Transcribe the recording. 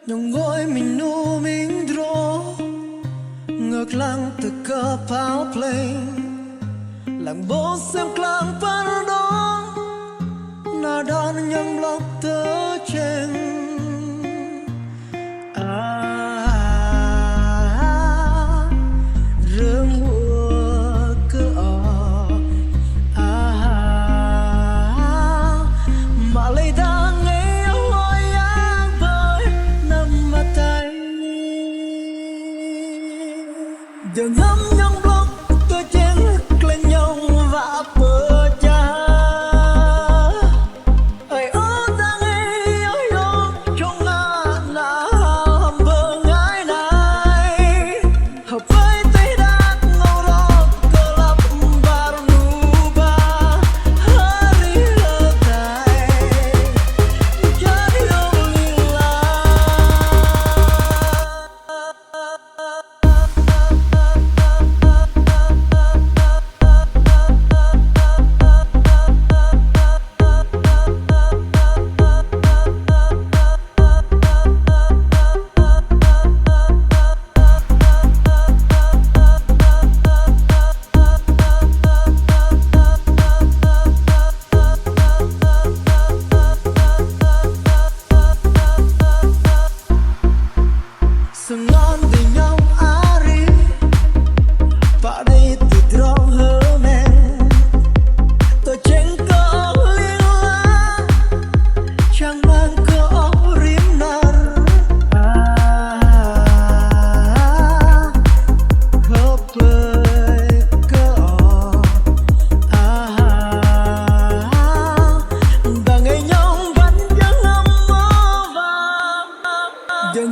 nhung ngôi mình nu mình dro ngược lăng từ cơ pháo play lặng bố xem clang phán đó na đan nhầm lọc tớ trên rương mùa cứ mà lấy đang nghe hỏi anh với nằm mặt tay đừng ngắm nhầm lọc tôi trên lên nhau và bờ cha ai ở đang nghe ơi đó trong na hầm bờ ngái này hợp với tay đát ngầu đó cơ lấp baru nuba hari letai jadi olila sengon di nhau ari pada itu drong hemen tôi cheng có liên la chẳng mang có rim nar khóc lời có và ngày nhau vẫn chẳng ngâm mơ và đừng